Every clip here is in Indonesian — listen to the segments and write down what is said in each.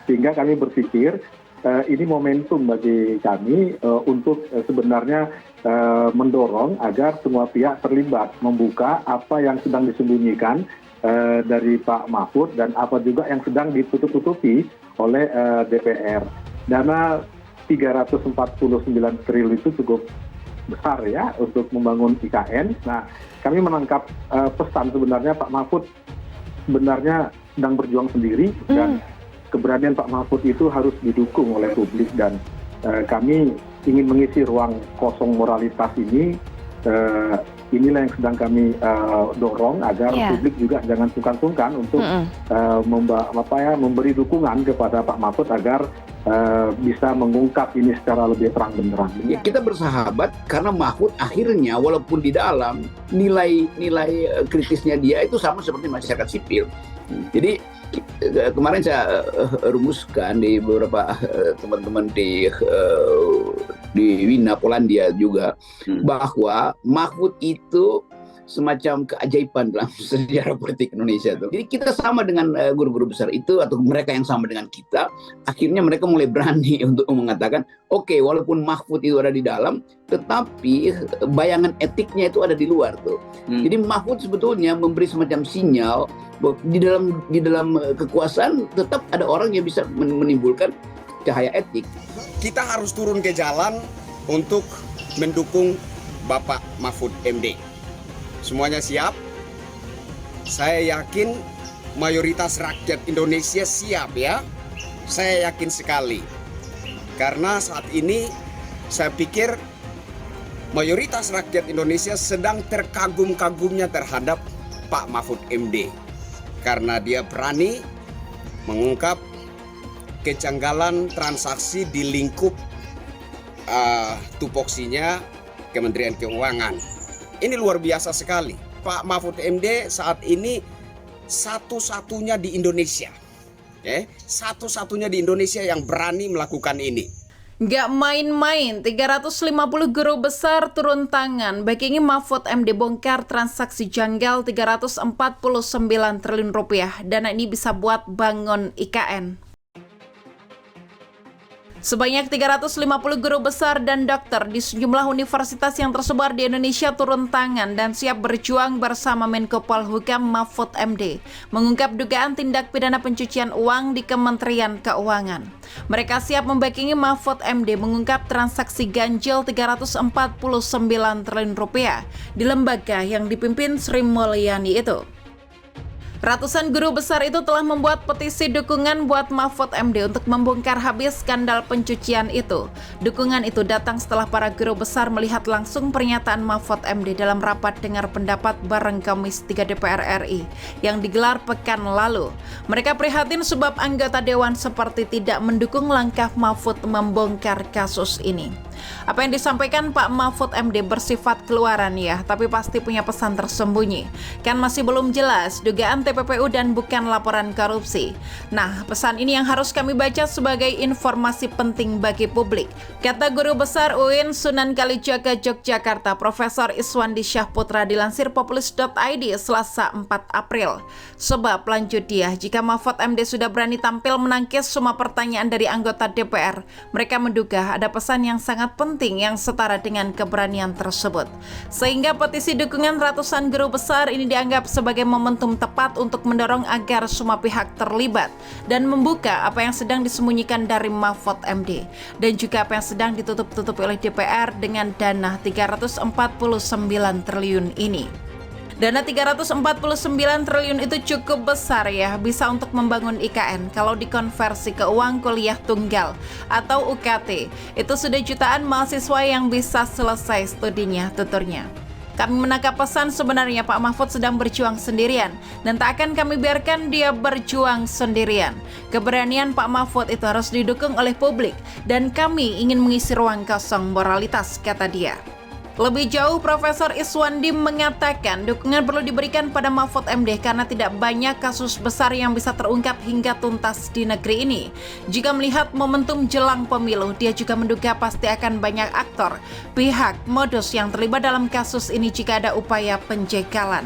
Sehingga kami berpikir ini momentum bagi kami untuk sebenarnya mendorong agar semua pihak terlibat membuka apa yang sedang disembunyikan dari Pak Mahfud dan apa juga yang sedang ditutup-tutupi oleh DPR. Dana 349 triliun itu cukup besar ya untuk membangun IKN. Nah, kami menangkap pesan sebenarnya Pak Mahfud sebenarnya sedang berjuang sendiri dan keberanian Pak Mahfud itu harus didukung oleh publik dan kami ingin mengisi ruang kosong moralitas ini. Inilah yang sedang kami dorong agar publik juga jangan sungkan-sungkan untuk memberi dukungan kepada Pak Mahfud agar bisa mengungkap ini secara lebih terang benderang. Ya, kita bersahabat karena Mahfud akhirnya walaupun di dalam nilai kritisnya dia itu sama seperti masyarakat sipil. Jadi kemarin saya rumuskan di beberapa teman-teman di Wina Polandia juga bahwa Mahfud itu semacam keajaiban dalam sejarah politik Indonesia itu. Jadi kita sama dengan guru-guru besar itu atau mereka yang sama dengan kita, akhirnya mereka mulai berani untuk mengatakan, oke, walaupun Mahfud itu ada di dalam, tetapi bayangan etiknya itu ada di luar tuh. Jadi Mahfud sebetulnya memberi semacam sinyal bahwa di dalam kekuasaan tetap ada orang yang bisa menimbulkan cahaya etik. Kita harus turun ke jalan untuk mendukung Bapak Mahfud MD. Semuanya siap? Saya yakin mayoritas rakyat Indonesia siap ya. Saya yakin sekali. Karena saat ini saya pikir mayoritas rakyat Indonesia sedang terkagum-kagumnya terhadap Pak Mahfud MD. Karena dia berani mengungkap kejanggalan transaksi di lingkup tupoksinya Kementerian Keuangan. Ini luar biasa sekali. Pak Mahfud MD saat ini satu-satunya di Indonesia. Satu-satunya di Indonesia yang berani melakukan ini. Gak main-main, 350 guru besar turun tangan backing Mahfud MD bongkar transaksi janggal 349 triliun rupiah. Dana ini bisa buat bangun IKN. Sebanyak 350 guru besar dan dokter di sejumlah universitas yang tersebar di Indonesia turun tangan dan siap berjuang bersama Menko Polhukam Mahfud MD mengungkap dugaan tindak pidana pencucian uang di Kementerian Keuangan. Mereka siap membackingi Mahfud MD mengungkap transaksi ganjil 349 triliun rupiah di lembaga yang dipimpin Sri Mulyani itu. Ratusan guru besar itu telah membuat petisi dukungan buat Mahfud MD untuk membongkar habis skandal pencucian itu. Dukungan itu datang setelah para guru besar melihat langsung pernyataan Mahfud MD dalam rapat dengar pendapat bareng Komisi 3 DPR RI yang digelar pekan lalu. Mereka prihatin sebab anggota dewan seperti tidak mendukung langkah Mahfud membongkar kasus ini. Apa yang disampaikan Pak Mahfud MD bersifat keluaran ya, tapi pasti punya pesan tersembunyi. Kan masih belum jelas dugaan TPPU dan bukan laporan korupsi. Nah, pesan ini yang harus kami baca sebagai informasi penting bagi publik. Kata Guru Besar UIN Sunan Kalijaga Yogyakarta, Profesor Iswandi Syahputra dilansir populis.id Selasa 4 April. Sebab lanjut dia, jika Mahfud MD sudah berani tampil menangkis semua pertanyaan dari anggota DPR, mereka menduga ada pesan yang sangat penting yang setara dengan keberanian tersebut. Sehingga petisi dukungan ratusan guru besar ini dianggap sebagai momentum tepat untuk mendorong agar semua pihak terlibat dan membuka apa yang sedang disembunyikan dari Mahfud MD dan juga apa yang sedang ditutup-tutupi oleh DPR dengan dana 349 triliun ini. Dana 349 triliun itu cukup besar ya, bisa untuk membangun IKN. Kalau dikonversi ke uang kuliah tunggal atau UKT, itu sudah jutaan mahasiswa yang bisa selesai studinya, tuturnya. Kami menangkap pesan sebenarnya Pak Mahfud sedang berjuang sendirian dan tak akan kami biarkan dia berjuang sendirian. Keberanian Pak Mahfud itu harus didukung oleh publik dan kami ingin mengisi ruang kosong moralitas, kata dia. Lebih jauh, Profesor Iswandi mengatakan dukungan perlu diberikan pada Mahfud MD karena tidak banyak kasus besar yang bisa terungkap hingga tuntas di negeri ini. Jika melihat momentum jelang pemilu, dia juga menduga pasti akan banyak aktor, pihak, modus yang terlibat dalam kasus ini jika ada upaya penjegalan.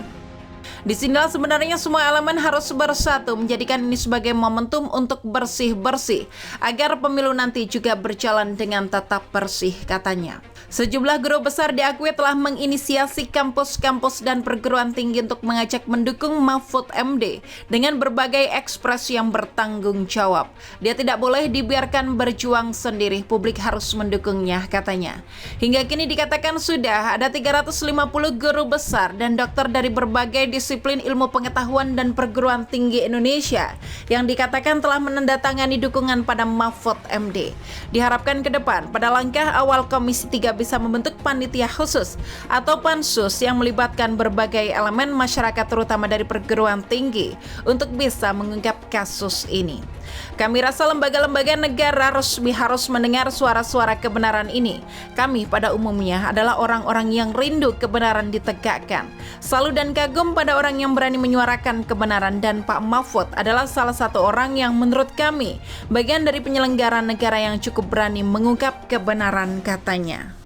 Disinilah sebenarnya semua elemen harus bersatu menjadikan ini sebagai momentum untuk bersih-bersih agar pemilu nanti juga berjalan dengan tetap bersih, katanya. Sejumlah guru besar diakui telah menginisiasi kampus-kampus dan perguruan tinggi untuk mengajak mendukung Mahfud MD dengan berbagai ekspresi yang bertanggung jawab. Dia tidak boleh dibiarkan berjuang sendiri, publik harus mendukungnya, katanya. Hingga kini dikatakan sudah ada 350 guru besar dan dokter dari berbagai disiplin ilmu pengetahuan dan perguruan tinggi Indonesia yang dikatakan telah menandatangani dukungan pada Mahfud MD. Diharapkan ke depan pada langkah awal Komisi 3 bisa membentuk panitia khusus atau pansus yang melibatkan berbagai elemen masyarakat terutama dari perguruan tinggi untuk bisa mengungkap kasus ini. Kami rasa lembaga-lembaga negara resmi harus mendengar suara-suara kebenaran ini. Kami pada umumnya adalah orang-orang yang rindu kebenaran ditegakkan. Salut dan kagum pada orang yang berani menyuarakan kebenaran, dan Pak Mahfud adalah salah satu orang yang menurut kami bagian dari penyelenggara negara yang cukup berani mengungkap kebenaran, katanya.